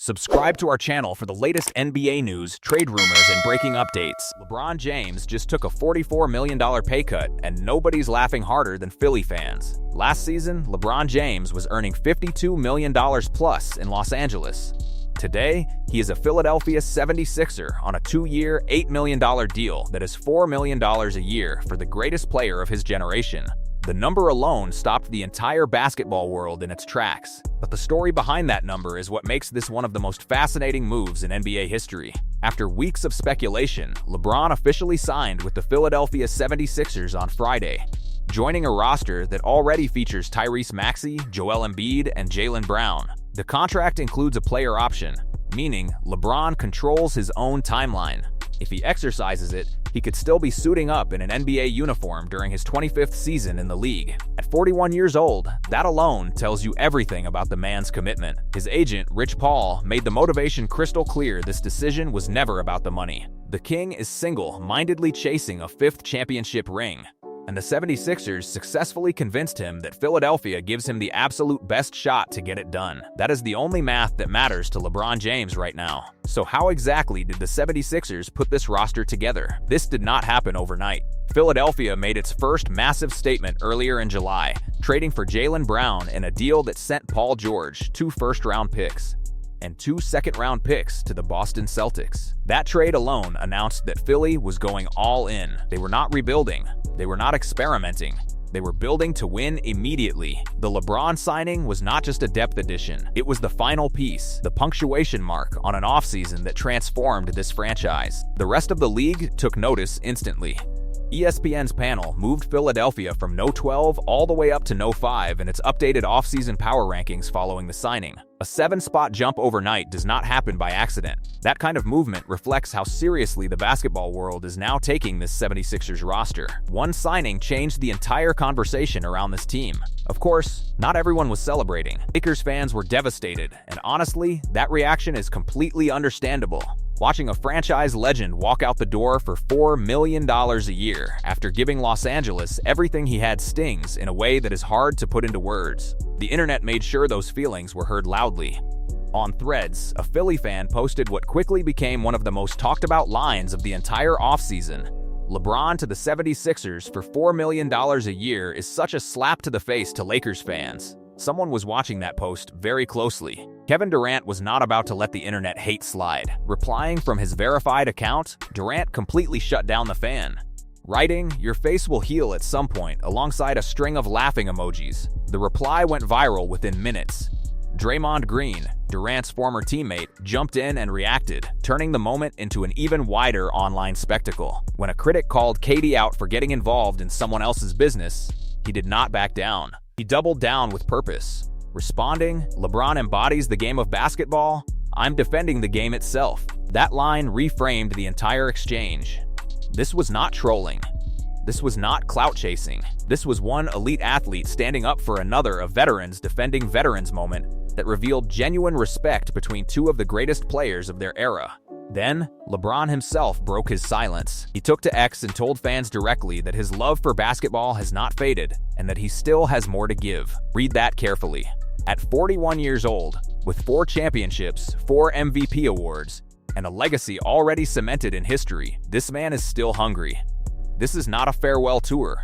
Subscribe to our channel for the latest NBA news, trade rumors, and breaking updates. LeBron James just took a $44 million pay cut, and nobody's laughing harder than Philly fans. Last season, LeBron James was earning $52 million plus in Los Angeles. Today, he is a Philadelphia 76er on a 2-year, $8 million deal that is $4 million a year for the greatest player of his generation. The number alone stopped the entire basketball world in its tracks. But the story behind that number is what makes this one of the most fascinating moves in NBA history. After weeks of speculation, LeBron officially signed with the Philadelphia 76ers on Friday, joining a roster that already features Tyrese Maxey, Joel Embiid, and Jaylen Brown. The contract includes a player option, meaning LeBron controls his own timeline. If he exercises it, he could still be suiting up in an NBA uniform during his 25th season in the league. At 41 years old, that alone tells you everything about the man's commitment. His agent, Rich Paul, made the motivation crystal clear this decision was never about the money. The King is single-mindedly chasing a 5th championship ring, and the 76ers successfully convinced him that Philadelphia gives him the absolute best shot to get it done. That is the only math that matters to LeBron James right now. So how exactly did the 76ers put this roster together? This did not happen overnight. Philadelphia made its first massive statement earlier in July, trading for Jaylen Brown in a deal that sent Paul George 2 first-round picks and 2 second-round picks to the Boston Celtics. That trade alone announced that Philly was going all in. They were not rebuilding. They were not experimenting. They were building to win immediately. The LeBron signing was not just a depth addition. It was the final piece, the punctuation mark on an offseason that transformed this franchise. The rest of the league took notice instantly. ESPN's panel moved Philadelphia from No. 12 all the way up to No. 5 in its updated offseason power rankings following the signing. A 7-spot jump overnight does not happen by accident. That kind of movement reflects how seriously the basketball world is now taking this 76ers roster. One signing changed the entire conversation around this team. Of course, not everyone was celebrating. Lakers fans were devastated, and honestly, that reaction is completely understandable. Watching a franchise legend walk out the door for $4 million a year after giving Los Angeles everything he had stings in a way that is hard to put into words. The internet made sure those feelings were heard loudly. On Threads, a Philly fan posted what quickly became one of the most talked about lines of the entire offseason. LeBron to the 76ers for $4 million a year is such a slap to the face to Lakers fans. Someone was watching that post very closely. Kevin Durant was not about to let the internet hate slide. Replying from his verified account, Durant completely shut down the fan, writing, "Your face will heal at some point," alongside a string of laughing emojis. The reply went viral within minutes. Draymond Green, Durant's former teammate, jumped in and reacted, turning the moment into an even wider online spectacle. When a critic called KD out for getting involved in someone else's business, he did not back down. He doubled down with purpose. Responding, "LeBron embodies the game of basketball. I'm defending the game itself." That line reframed the entire exchange. This was not trolling. This was not clout chasing. This was one elite athlete standing up for another, a veterans defending veterans moment that revealed genuine respect between two of the greatest players of their era. Then, LeBron himself broke his silence. He took to X and told fans directly that his love for basketball has not faded and that he still has more to give. Read that carefully. At 41 years old, with 4 championships, 4 MVP awards, and a legacy already cemented in history, this man is still hungry. This is not a farewell tour.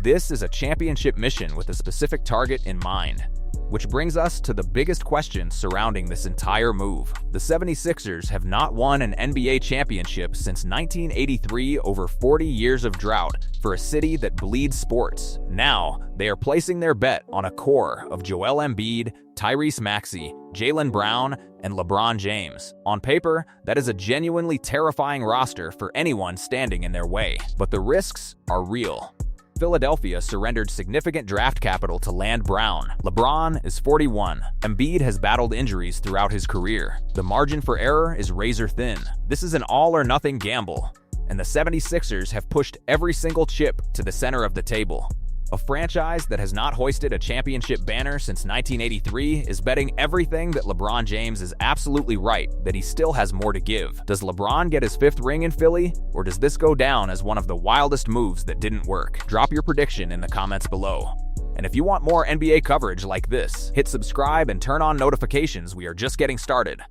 This is a championship mission with a specific target in mind. Which brings us to the biggest question surrounding this entire move. The 76ers have not won an NBA championship since 1983, over 40 years of drought for a city that bleeds sports. Now, they are placing their bet on a core of Joel Embiid, Tyrese Maxey, Jaylen Brown, and LeBron James. On paper, that is a genuinely terrifying roster for anyone standing in their way. But the risks are real. Philadelphia surrendered significant draft capital to land Brown. LeBron is 41. Embiid has battled injuries throughout his career. The margin for error is razor thin. This is an all-or-nothing gamble, and the 76ers have pushed every single chip to the center of the table. A franchise that has not hoisted a championship banner since 1983 is betting everything that LeBron James is absolutely right that he still has more to give. Does LeBron get his 5th ring in Philly, or does this go down as one of the wildest moves that didn't work? Drop your prediction in the comments below. And if you want more NBA coverage like this, hit subscribe and turn on notifications. We are just getting started.